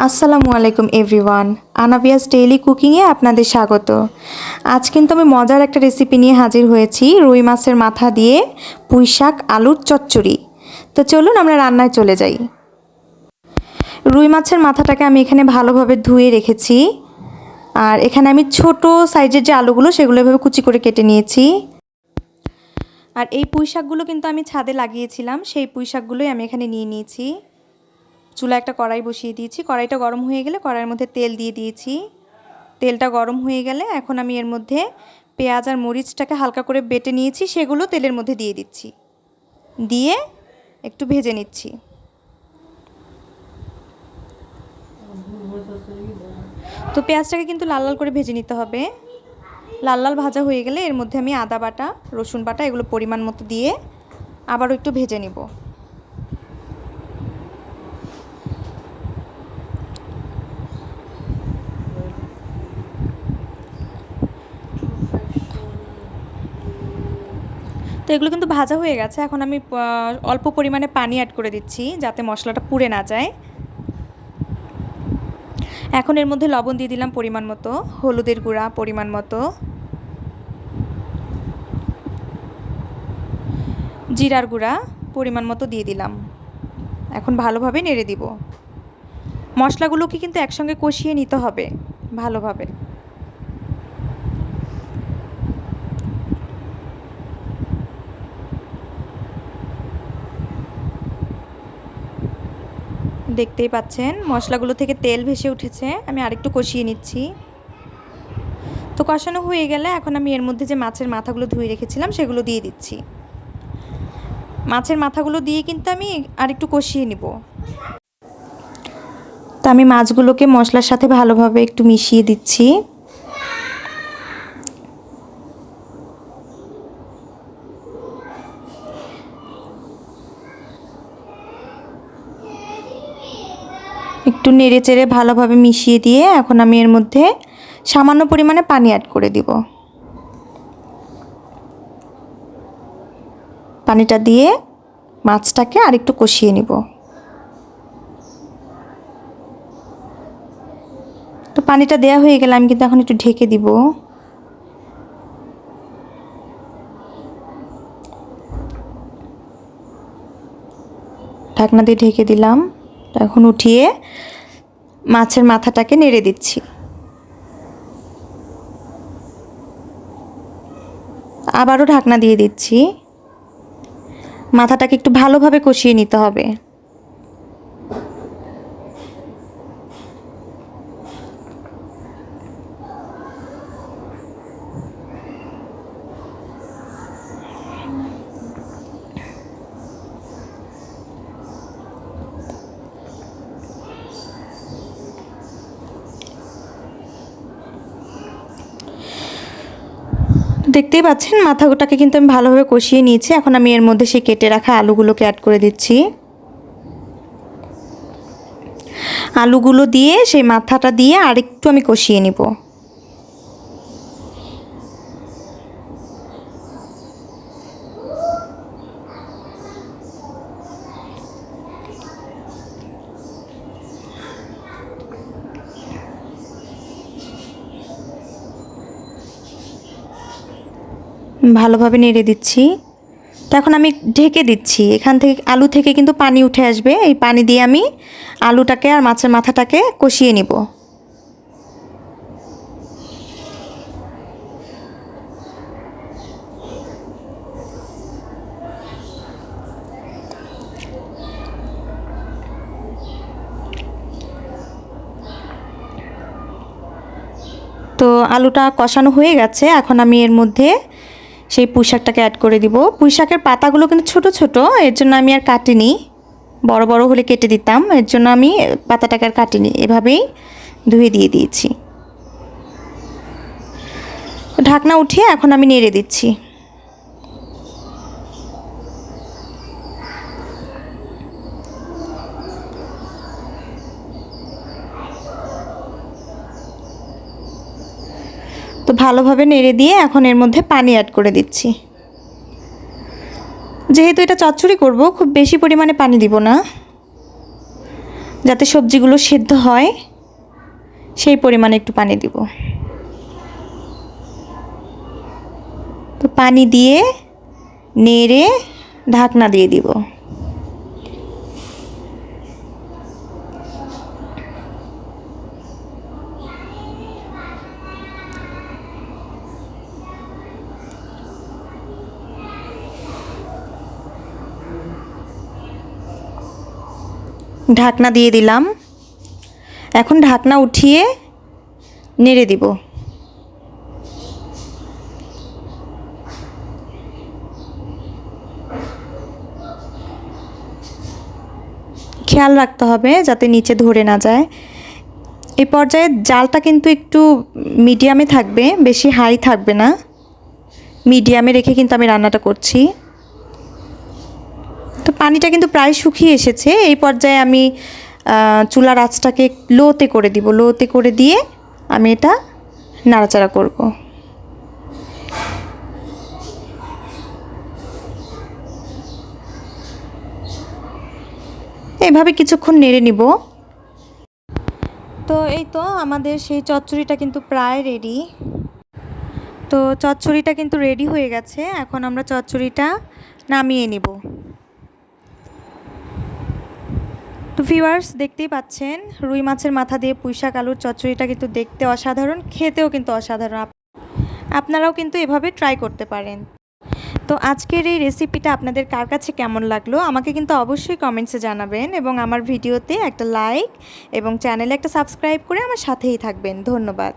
আসসালামু আলাইকুম everyone, আনাভিয়াস daily কুকিংয়ে আপনাদের স্বাগত। আজ কিন্তু আমি মজার একটা রেসিপি নিয়ে হাজির হয়েছি, রুই মাছের মাথা দিয়ে পুঁই শাক আলুর চচ্চড়ি। তো চলুন আমরা রান্নায় চলে যাই। রুই মাছের মাথাটাকে আমি এখানে ভালোভাবে ধুয়ে রেখেছি, আর এখানে আমি ছোট সাইজের যে আলুগুলো সেগুলো এভাবে কুচি করে কেটে নিয়েছি। আর এই পুঁই শাকগুলো কিন্তু আমি ছাদে লাগিয়েছিলাম, সেই পুঁই শাকগুলোই আমি এখানে নিয়ে নিয়েছি। চুলা একটা কড়াই বসিয়ে দিয়েছি, কড়াইটা গরম হয়ে গেলে কড়াইয়ের মধ্যে তেল দিয়ে দিয়েছি। তেলটা গরম হয়ে গেলে এখন আমি এর মধ্যে পেঁয়াজ আর মরিচটাকে হালকা করে বেটে নিয়েছি, সেগুলো তেলের মধ্যে দিয়ে দিচ্ছি, দিয়ে একটু ভেজে নিচ্ছি। তো পেঁয়াজটাকে কিন্তু লাল লাল করে ভেজে নিতে হবে। লাল লাল ভাজা হয়ে গেলে এর মধ্যে আমি আদা বাটা, রসুন বাটা এগুলো পরিমাণ মতো দিয়ে আবারও একটু ভেজে নিব। তো এগুলো কিন্তু ভাজা হয়ে গেছে, এখন আমি অল্প পরিমাণে পানি অ্যাড করে দিচ্ছি যাতে মশলাটা পুড়ে না যায়। এখন এর মধ্যে লবণ দিয়ে দিলাম পরিমাণ মতো, হলুদের গুঁড়া পরিমাণ মতো, জিরার গুঁড়া পরিমাণ মতো দিয়ে দিলাম। এখন ভালোভাবে নেড়ে দিব। মশলাগুলোকে কিন্তু একসঙ্গে কষিয়ে নিতে হবে ভালোভাবে। দেখতেই পাচ্ছেন মশলাগুলো থেকে তেল ভেসে উঠেছে, আমি আরেকটু কষিয়ে নিচ্ছি। তো কষানো হয়ে গেলে এখন আমি এর মধ্যে যে মাছের মাথাগুলো ধুয়ে রেখেছিলাম সেগুলো দিয়ে দিচ্ছি। মাছের মাথাগুলো দিয়ে কিন্তু আমি আরেকটু কষিয়ে নিব। তো আমি মাছগুলোকে মশলার সাথে ভালোভাবে একটু মিশিয়ে দিচ্ছি। একটু নেড়ে চেড়ে ভালোভাবে মিশিয়ে দিয়ে এখন আমি এর মধ্যে সামান্য পরিমাণে পানি অ্যাড করে দিব। পানিটা দিয়ে মাছটাকে আরেকটু কষিয়ে নিব। তো পানিটা দেওয়া হয়ে গেলে আমি কিন্তু এখন একটু ঢেকে দিব। ঢাকনা দিয়ে ঢেকে দিলাম। এখন উঠিয়ে মাছের মাথাটাকে নেড়ে দিচ্ছি। আবারও ঢাকনা দিয়ে দিচ্ছি। মাথাটাকে একটু ভালোভাবে কষিয়ে নিতে হবে। দেখতেই পাচ্ছেন মাথাটাকে কিন্তু আমি ভালোভাবে কষিয়ে নিয়েছি। এখন আমি এর মধ্যে সেই কেটে রাখা আলুগুলোকে অ্যাড করে দিচ্ছি। আলুগুলো দিয়ে সেই মাথাটা দিয়ে আরেকটু আমি কষিয়ে নিব। ভালোভাবে নেড়ে দিচ্ছি। তো এখন আমি ঢেকে দিচ্ছি। এখান থেকে আলু থেকে কিন্তু পানি উঠে আসবে, এই পানি দিয়ে আমি আলুটাকে আর মাছের মাথাটাকে কষিয়ে নিব। তো আলুটা কষানো হয়ে গেছে, এখন আমি এর মধ্যে সেই পুঁই শাকটাকে অ্যাড করে দিব। পুঁই শাকের পাতাগুলো কিন্তু ছোট ছোট, এর জন্য আমি আর কাটিনি। বড় বড় হলে কেটে দিতাম, এর জন্য আমি পাতাটাকে আর কাটিনি, এভাবেই ধুয়ে দিয়ে দিয়েছি। ঢাকনা উঠিয়ে এখন আমি নেড়ে দিচ্ছি। তো ভালোভাবে নেড়ে দিয়ে এখন এর মধ্যে পানি অ্যাড করে দিচ্ছি। যেহেতু এটা চচ্চড়ি করব, খুব বেশি পরিমাণে পানি দিব না, যাতে সবজিগুলো সেদ্ধ হয় সেই পরিমাণে একটু পানি দিব। তো পানি দিয়ে নেড়ে ঢাকনা দিয়ে দিব। ঢাকনা দিয়ে দিলাম। এখন ঢাকনা উঠিয়ে নেড়ে দিব। খেয়াল রাখতে হবে যাতে নিচে ধরে না যায়। এই পর্যায়ে জালটা কিন্তু একটু মিডিয়ামে থাকবে, বেশি হাই থাকবে না, মিডিয়ামে রেখে কিন্তু আমি রান্নাটা করছি। তো পানিটা কিন্তু প্রায় শুকিয়ে এসেছে। এই পর্যায়ে আমি চুলার আঁচটাকে লোতে করে দিব। লোতে করে দিয়ে আমি এটা নাড়াচাড়া করব। এভাবে কিছুক্ষণ নেড়ে নিব। তো এই তো আমাদের সেই চচ্চড়িটা কিন্তু প্রায় রেডি। তো চচ্চড়িটা কিন্তু রেডি হয়ে গেছে। এখন আমরা চচ্চড়িটা নামিয়ে নিব। তো ভিউয়ার্স, দেখতেই পাচ্ছেন রুই মাছের মাথা দিয়ে পুঁইশাক আলুর চচ্চড়িটা কিন্তু দেখতে অসাধারণ, খেতেও কিন্তু অসাধারণ। আপনারাও কিন্তু এভাবে ট্রাই করতে পারেন। তো আজকের এই রেসিপিটা আপনাদের কার কাছে কেমন লাগলো আমাকে কিন্তু অবশ্যই কমেন্টসে জানাবেন, এবং আমার ভিডিওতে একটা লাইক এবং চ্যানেলে একটা সাবস্ক্রাইব করে আমার সাথেই থাকবেন। ধন্যবাদ।